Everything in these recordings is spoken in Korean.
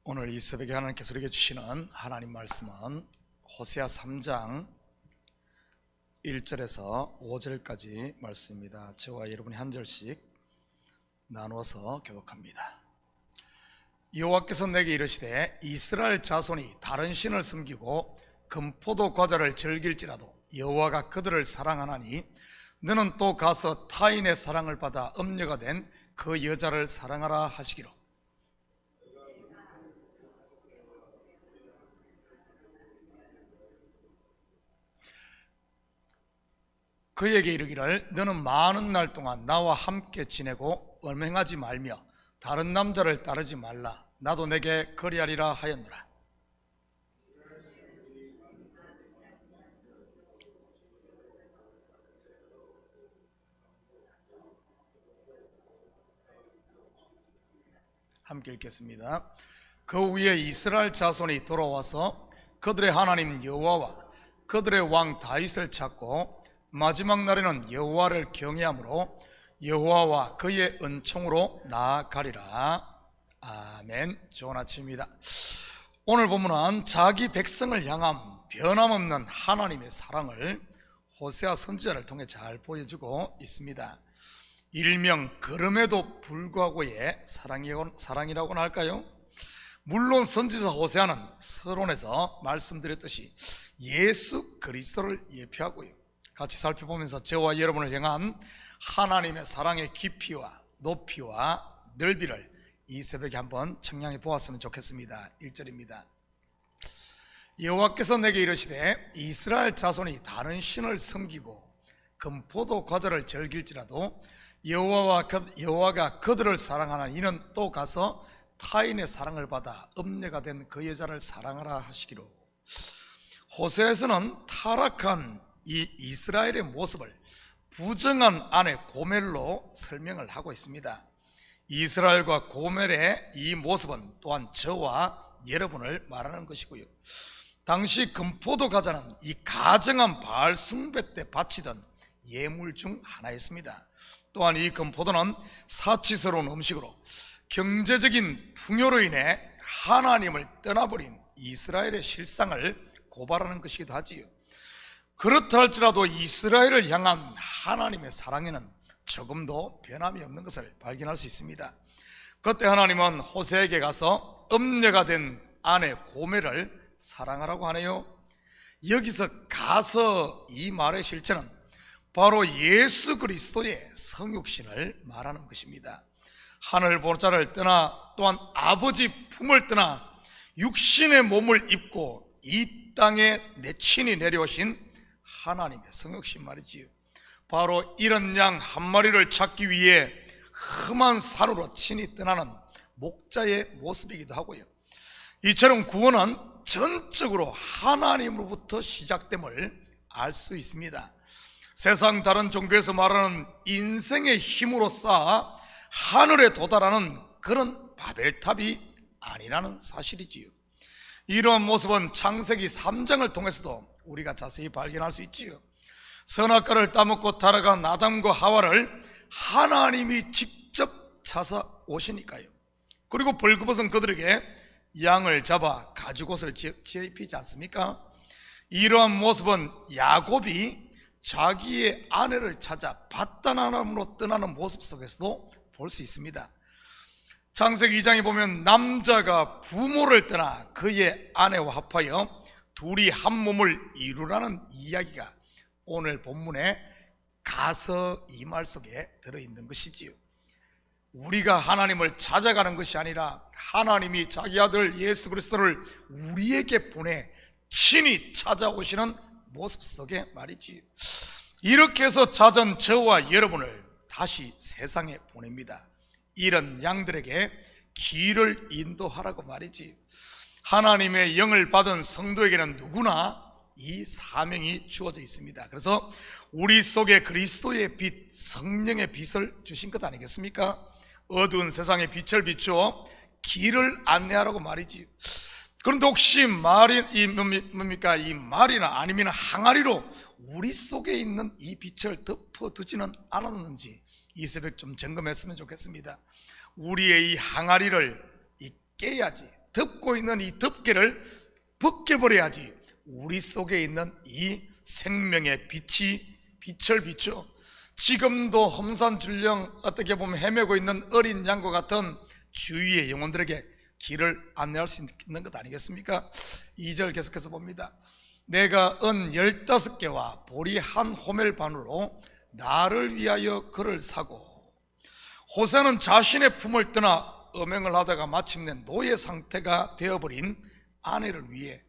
오늘 이 새벽에 하나님께서 우리에게 주시는 하나님 말씀은 호세아 3장 1절에서 5절까지 말씀입니다. 저와 여러분이 한 절씩 나누어서 교독합니다. 여호와께서 내게 이르시되 이스라엘 자손이 다른 신을 섬기고 금포도 과자를 즐길지라도 여호와가 그들을 사랑하나니 너는 또 가서 타인의 사랑을 받아 음녀가 된 그 여자를 사랑하라 하시기로. 그에게 이르기를 너는 많은 날 동안 나와 함께 지내고 음행하지 말며 다른 남자를 따르지 말라. 나도 내게 그리하리라 하였노라. 함께 읽겠습니다. 그 후에 이스라엘 자손이 돌아와서 그들의 하나님 여호와와 그들의 왕 다윗을 찾고 마지막 날에는 여호와를 경외함으로 여호와와 그의 은총으로 나아가리라. 아멘. 좋은 아침입니다. 오늘 본문은 자기 백성을 향한 변함없는 하나님의 사랑을 호세아 선지자를 통해 잘 보여주고 있습니다. 일명 그럼에도 불구하고의 사랑이라고나 할까요? 물론 선지자 호세아는 서론에서 말씀드렸듯이 예수 그리스도를 예표하고요, 같이 살펴보면서 저와 여러분을 향한 하나님의 사랑의 깊이와 높이와 넓이를 이 새벽에 한번 청량해 보았으면 좋겠습니다. 1절입니다. 여호와께서 내게 이르시되 이스라엘 자손이 다른 신을 섬기고 금포도 과자를 즐길지라도 여호와가 그들을 사랑하나니 이는 또 가서 타인의 사랑을 받아 음녀가 된 그 여자를 사랑하라 하시기로. 호세아에서는 타락한 이 이스라엘의 모습을 부정한 아내 고멜로 설명을 하고 있습니다. 이스라엘과 고멜의 이 모습은 또한 저와 여러분을 말하는 것이고요, 당시 금포도 과자는 이 가정한 바알 숭배 때 바치던 예물 중 하나였습니다. 또한 이 금포도는 사치스러운 음식으로 경제적인 풍요로 인해 하나님을 떠나버린 이스라엘의 실상을 고발하는 것이기도 하지요. 그렇다 할지라도 이스라엘을 향한 하나님의 사랑에는 조금도 변함이 없는 것을 발견할 수 있습니다. 그때 하나님은 호세에게 가서 음녀가 된 아내 고멜을 사랑하라고 하네요. 여기서 가서 이 말의 실체는 바로 예수 그리스도의 성육신을 말하는 것입니다. 하늘 보좌를 떠나 또한 아버지 품을 떠나 육신의 몸을 입고 이 땅에 내 친히 내려오신 하나님의 성육신 말이지요. 바로 이런 양 한 마리를 찾기 위해 험한 산으로 친히 떠나는 목자의 모습이기도 하고요, 이처럼 구원은 전적으로 하나님으로부터 시작됨을 알 수 있습니다. 세상 다른 종교에서 말하는 인생의 힘으로 쌓아 하늘에 도달하는 그런 바벨탑이 아니라는 사실이지요. 이러한 모습은 창세기 3장을 통해서도 우리가 자세히 발견할 수 있지요. 선악과를 따먹고 타락한 아담과 하와를 하나님이 직접 찾아오시니까요. 그리고 벌거벗은 그들에게 양을 잡아 가죽옷을 지어 입히지 않습니까? 이러한 모습은 야곱이 자기의 아내를 찾아 밧단아람으로 떠나는 모습 속에서도 볼 수 있습니다. 창세기 2장에 보면 남자가 부모를 떠나 그의 아내와 합하여 둘이 한 몸을 이루라는 이야기가 오늘 본문에 가서 이 말 속에 들어있는 것이지요. 우리가 하나님을 찾아가는 것이 아니라 하나님이 자기 아들 예수 그리스도를 우리에게 보내 친히 찾아오시는 모습 속에 말이지요. 이렇게 해서 찾은 저와 여러분을 다시 세상에 보냅니다. 이런 양들에게 길을 인도하라고 말이지. 하나님의 영을 받은 성도에게는 누구나 이 사명이 주어져 있습니다. 그래서 우리 속에 그리스도의 빛, 성령의 빛을 주신 것 아니겠습니까? 어두운 세상에 빛을 비추어 길을 안내하라고 말이지. 그런데 혹시 이 말이나 아니면 항아리로 우리 속에 있는 이 빛을 덮어두지는 않았는지 이 새벽 좀 점검했으면 좋겠습니다. 우리의 이 항아리를 깨야지 덮고 있는 이 덮개를 벗겨버려야지 우리 속에 있는 이 생명의 빛이 빛을 비춰 지금도 험산줄령 어떻게 보면 헤매고 있는 어린 양과 같은 주위의 영혼들에게 길을 안내할 수 있는 것 아니겠습니까? 2절 계속해서 봅니다. 내가 은 15개와 보리 한 호멜 반으로 나를 위하여 그를 사고, 호세는 자신의 품을 떠나 음행을 하다가 마침내 노예 상태가 되어버린 아내를 위해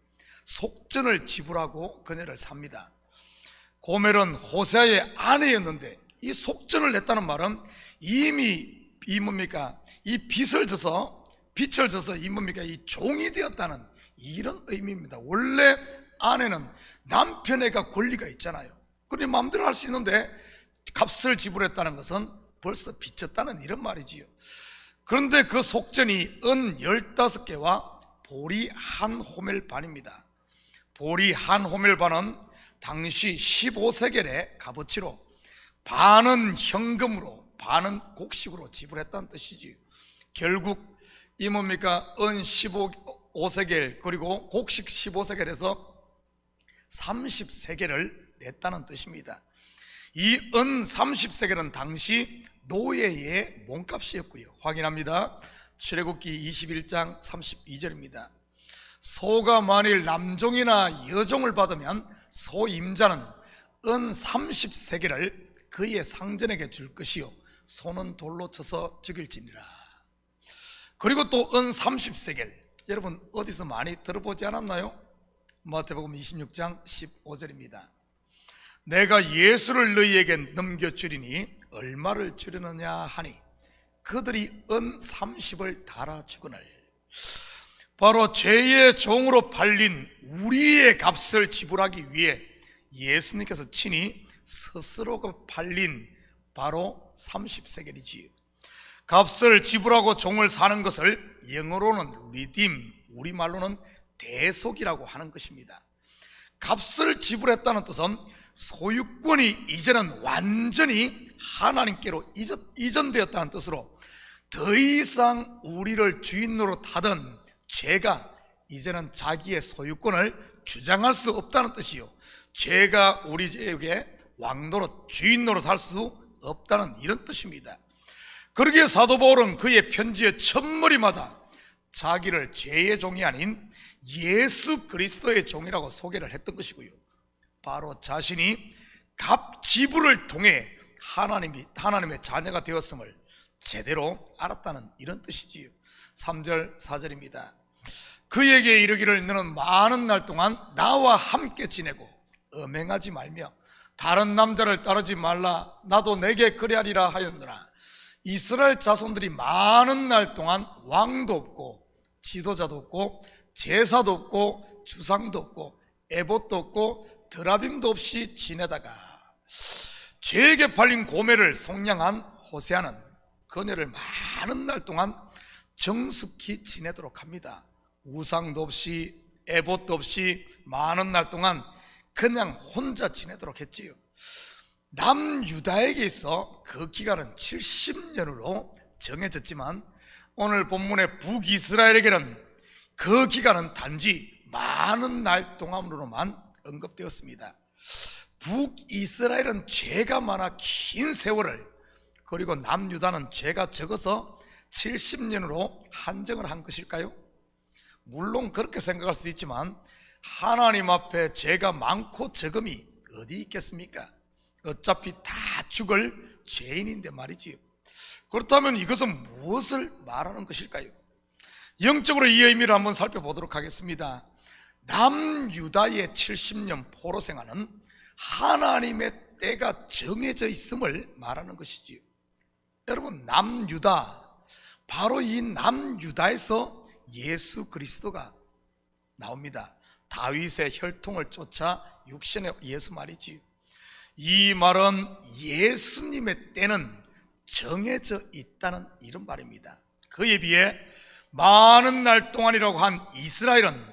속전을 지불하고 그녀를 삽니다. 고멜은 호세아의 아내였는데 이 속전을 냈다는 말은 이미 이 뭡니까? 이 빛을 져서 이 뭡니까? 이 종이 되었다는 이런 의미입니다. 원래 아내는 남편에게 권리가 있잖아요. 그러니 마음대로 할 수 있는데 값을 지불했다는 것은 벌써 빚졌다는 이런 말이지요. 그런데 그 속전이 은 15개와 보리 한 호멜 반입니다. 보리 한 호멜 반은 당시 15세겔의 값어치로 반은 현금으로 반은 곡식으로 지불했다는 뜻이지요. 결국 이 뭡니까? 은 15세겔 그리고 곡식 15세겔에서 30세겔을 냈다는 뜻입니다. 이 은 30세겔은 당시 노예의 몸값이었고요. 확인합니다. 출애굽기 21장 32절입니다. 소가 만일 남종이나 여종을 받으면 소임자는 은 30세겔을 그의 상전에게 줄 것이요 소는 돌로 쳐서 죽일지니라. 그리고 또 은 30세겔, 여러분 어디서 많이 들어보지 않았나요? 마태복음 26장 15절입니다. 내가 예수를 너희에게 넘겨주리니 얼마를 주려느냐 하니 그들이 은 30을 달아주거늘. 바로 죄의 종으로 팔린 우리의 값을 지불하기 위해 예수님께서 친히 스스로가 팔린 바로 30세겔이지요. 값을 지불하고 종을 사는 것을 영어로는 redeem, 우리말로는 대속이라고 하는 것입니다. 값을 지불했다는 뜻은 소유권이 이제는 완전히 하나님께로 이전되었다는 뜻으로 더 이상 우리를 주인 노릇하던 죄가 이제는 자기의 소유권을 주장할 수 없다는 뜻이요, 죄가 우리에게 왕노릇, 주인 노릇할 수 없다는 이런 뜻입니다. 그러기에 사도 바울은 그의 편지의 첫머리마다 자기를 죄의 종이 아닌 예수 그리스도의 종이라고 소개를 했던 것이고요, 바로 자신이 값 지불을 통해 하나님의 자녀가 되었음을 제대로 알았다는 이런 뜻이지요. 3절 4절입니다. 그에게 이르기를 너는 많은 날 동안 나와 함께 지내고 음행하지 말며 다른 남자를 따르지 말라. 나도 내게 그리하리라 하였느라. 이스라엘 자손들이 많은 날 동안 왕도 없고 지도자도 없고 제사도 없고 주상도 없고 에봇도 없고 드라빔도 없이 지내다가 죄에게 팔린 고멜을 속량한 호세아는 그녀를 많은 날 동안 정숙히 지내도록 합니다. 우상도 없이 에봇도 없이 많은 날 동안 그냥 혼자 지내도록 했지요. 남유다에게 있어 그 기간은 70년으로 정해졌지만 오늘 본문의 북이스라엘에게는 그 기간은 단지 많은 날 동안으로만 언급되었습니다. 북이스라엘은 죄가 많아 긴 세월을, 그리고 남유다는 죄가 적어서 70년으로 한정을 한 것일까요? 물론 그렇게 생각할 수도 있지만 하나님 앞에 죄가 많고 적음이 어디 있겠습니까? 어차피 다 죽을 죄인인데 말이지요. 그렇다면 이것은 무엇을 말하는 것일까요? 영적으로 이 의미를 한번 살펴보도록 하겠습니다. 남유다의 70년 포로 생활은 하나님의 때가 정해져 있음을 말하는 것이지요. 여러분, 남유다, 바로 이 남유다에서 예수 그리스도가 나옵니다. 다윗의 혈통을 쫓아 육신의 예수 말이지요. 이 말은 예수님의 때는 정해져 있다는 이런 말입니다. 그에 비해 많은 날 동안이라고 한 이스라엘은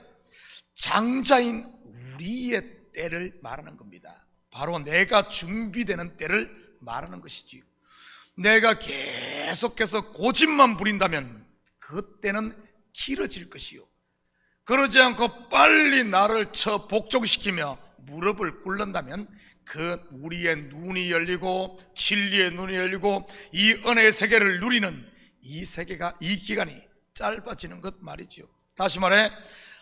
장자인 우리의 때를 말하는 겁니다. 바로 내가 준비되는 때를 말하는 것이지요. 내가 계속해서 고집만 부린다면 그 때는 길어질 것이요, 그러지 않고 빨리 나를 쳐 복종시키며 무릎을 꿇는다면 그 우리의 눈이 열리고 진리의 눈이 열리고 이 은혜의 세계를 누리는 이 세계가, 이 기간이 짧아지는 것 말이지요. 다시 말해,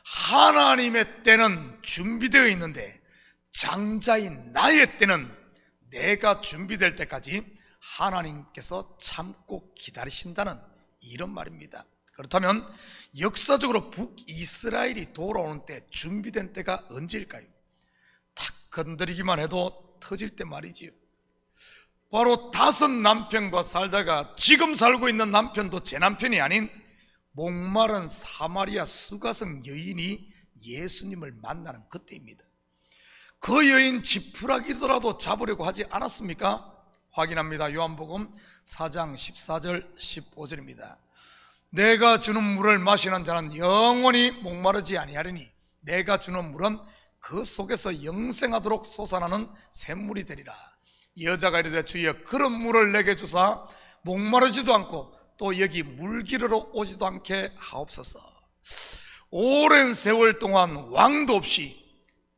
하나님의 때는 준비되어 있는데 장자인 나의 때는 내가 준비될 때까지 하나님께서 참고 기다리신다는 이런 말입니다. 그렇다면 역사적으로 북이스라엘이 돌아오는 때 준비된 때가 언제일까요? 탁 건드리기만 해도 터질 때 말이지요. 바로 5 남편과 살다가 지금 살고 있는 남편도 제 남편이 아닌 목마른 사마리아 수가성 여인이 예수님을 만나는 그때입니다. 그 여인 지푸라기더라도 잡으려고 하지 않았습니까? 확인합니다. 요한복음 4장 14절 15절입니다. 내가 주는 물을 마시는 자는 영원히 목마르지 아니하리니 내가 주는 물은 그 속에서 영생하도록 솟아나는 샘물이 되리라. 여자가 이르되 주여 그런 물을 내게 주사 목마르지도 않고 또 여기 물기르러 오지도 않게 하옵소서. 오랜 세월 동안 왕도 없이,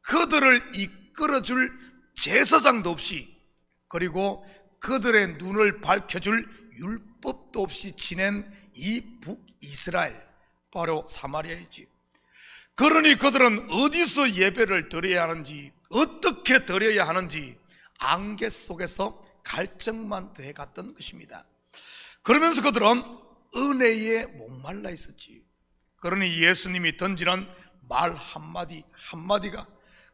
그들을 이끌어줄 제사장도 없이, 그리고 그들의 눈을 밝혀줄 율법도 없이 지낸 이 북이스라엘, 바로 사마리아이지. 그러니 그들은 어디서 예배를 드려야 하는지, 어떻게 드려야 하는지 안개 속에서 갈증만 돼갔던 것입니다. 그러면서 그들은 은혜에 목말라 있었지. 그러니 예수님이 던지는 말 한마디 한마디가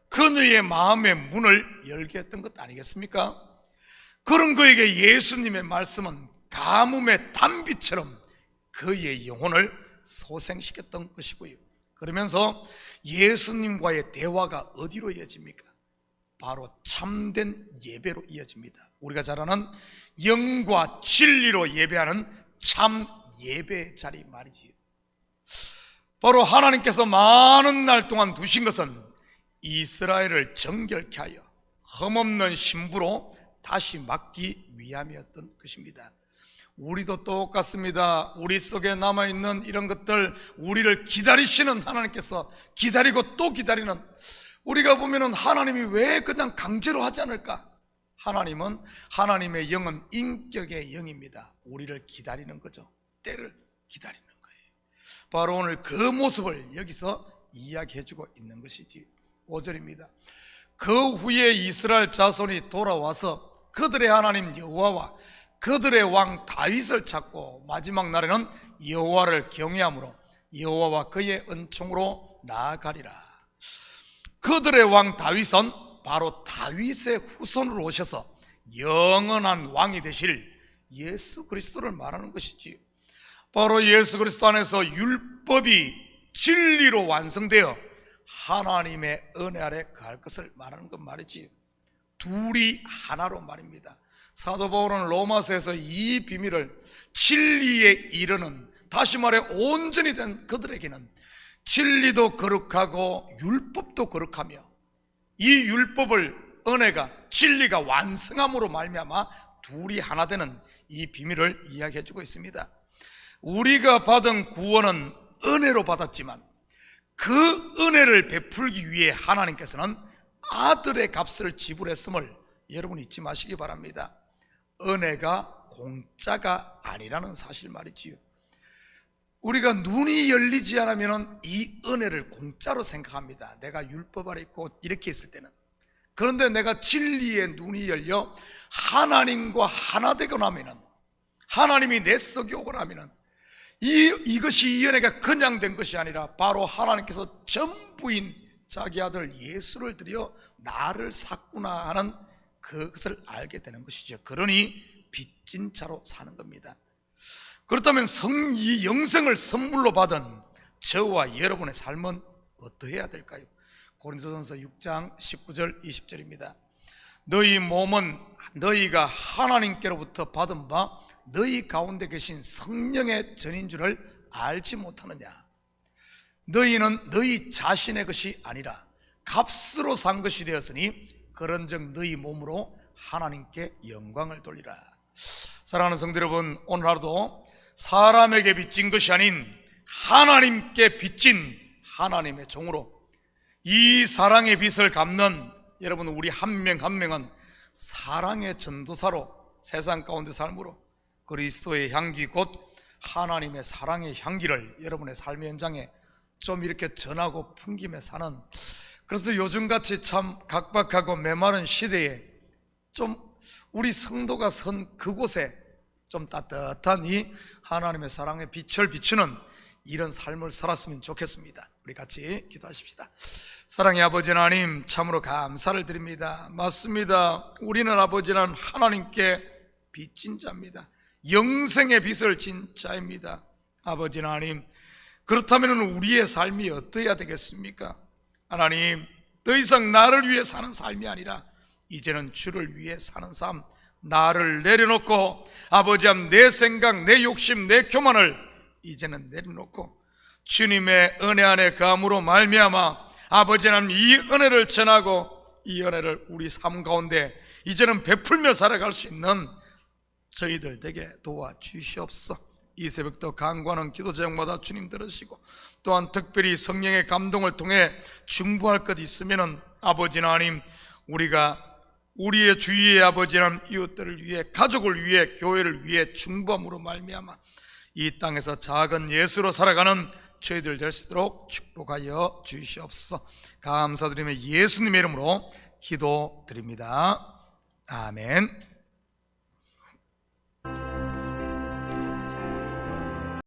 그녀의 마음의 문을 열게 했던 것 아니겠습니까? 그런 그에게 예수님의 말씀은 가뭄의 단비처럼 그의 영혼을 소생시켰던 것이고요. 그러면서 예수님과의 대화가 어디로 이어집니까? 바로 참된 예배로 이어집니다. 우리가 잘 아는 영과 진리로 예배하는 참 예배의 자리 말이지요. 바로 하나님께서 많은 날 동안 두신 것은 이스라엘을 정결케 하여 흠없는 신부로 다시 막기 위함이었던 것입니다. 우리도 똑같습니다. 우리 속에 남아있는 이런 것들, 우리를 기다리시는 하나님께서 기다리고 또 기다리는, 우리가 보면은 하나님이 왜 그냥 강제로 하지 않을까? 하나님은, 하나님의 영은 인격의 영입니다. 우리를 기다리는 거죠. 때를 기다리는 거예요. 바로 오늘 그 모습을 여기서 이야기해주고 있는 것이지. 5절입니다. 그 후에 이스라엘 자손이 돌아와서 그들의 하나님 여호와와 그들의 왕 다윗을 찾고 마지막 날에는 여호와를 경외함으로 여호와와 그의 은총으로 나아가리라. 그들의 왕 다윗은 바로 다윗의 후손으로 오셔서 영원한 왕이 되실 예수 그리스도를 말하는 것이지요. 바로 예수 그리스도 안에서 율법이 진리로 완성되어 하나님의 은혜 아래 갈 것을 말하는 것 말이지요. 둘이 하나로 말입니다. 사도 바울은 로마서에서 이 비밀을 진리에 이르는, 다시 말해 온전히 된 그들에게는 진리도 거룩하고 율법도 거룩하며 이 율법을 은혜가, 진리가 완성함으로 말미암아 둘이 하나 되는 이 비밀을 이야기해주고 있습니다. 우리가 받은 구원은 은혜로 받았지만 그 은혜를 베풀기 위해 하나님께서는 아들의 값을 지불했음을 여러분 잊지 마시기 바랍니다. 은혜가 공짜가 아니라는 사실 말이지요. 우리가 눈이 열리지 않으면 이 은혜를 공짜로 생각합니다. 내가 율법 아래 있고 이렇게 있을 때는. 그런데 내가 진리의 눈이 열려 하나님과 하나 되고 나면은, 하나님이 내 속에 오고 나면은 이것이 이 은혜가 그냥 된 것이 아니라 바로 하나님께서 전부인 자기 아들 예수를 드려 나를 샀구나 하는 그것을 알게 되는 것이죠. 그러니 빚진 자로 사는 겁니다. 그렇다면 이 영생을 선물로 받은 저와 여러분의 삶은 어떠해야 될까요? 고린도전서 6장 19절 20절입니다. 너희 몸은 너희가 하나님께로부터 받은 바 너희 가운데 계신 성령의 전인 줄을 알지 못하느냐. 너희는 너희 자신의 것이 아니라 값으로 산 것이 되었으니 그런즉 너희 몸으로 하나님께 영광을 돌리라. 사랑하는 성도 여러분, 오늘 하루도 사람에게 빚진 것이 아닌 하나님께 빚진 하나님의 종으로 이 사랑의 빚을 갚는 여러분 우리 한 명 한 명은 사랑의 전도사로 세상 가운데 삶으로 그리스도의 향기 곧 하나님의 사랑의 향기를 여러분의 삶의 현장에 좀 이렇게 전하고 풍기며 사는, 그래서 요즘같이 참 각박하고 메마른 시대에 좀 우리 성도가 선 그곳에 좀 따뜻한 이 하나님의 사랑의 빛을 비추는 이런 삶을 살았으면 좋겠습니다. 우리 같이 기도하십시다. 사랑의 아버지 하나님, 참으로 감사를 드립니다. 맞습니다. 우리는 아버지 하나님께 빚진 자입니다. 영생의 빚을 진 자입니다. 아버지 하나님, 그렇다면 우리의 삶이 어떠해야 되겠습니까? 하나님, 더 이상 나를 위해 사는 삶이 아니라 이제는 주를 위해 사는 삶, 나를 내려놓고 아버지 내 생각, 내 욕심, 내 교만을 이제는 내려놓고 주님의 은혜 안에 감으로 말미암아 아버지 하나님 이 은혜를 전하고 이 은혜를 우리 삶 가운데 이제는 베풀며 살아갈 수 있는 저희들 되게 도와주시옵소서. 이 새벽도 간구하는 기도 제목마다 주님 들으시고 또한 특별히 성령의 감동을 통해 중보할 것 있으면 아버지 하나님 우리가 우리의 주위의 아버지 하나님 이웃들을 위해 가족을 위해 교회를 위해 중보함으로 말미암아 이 땅에서 작은 예수로 살아가는 저희들 될 수 있도록 축복하여 주시옵소서. 감사드리며 예수님의 이름으로 기도드립니다. 아멘.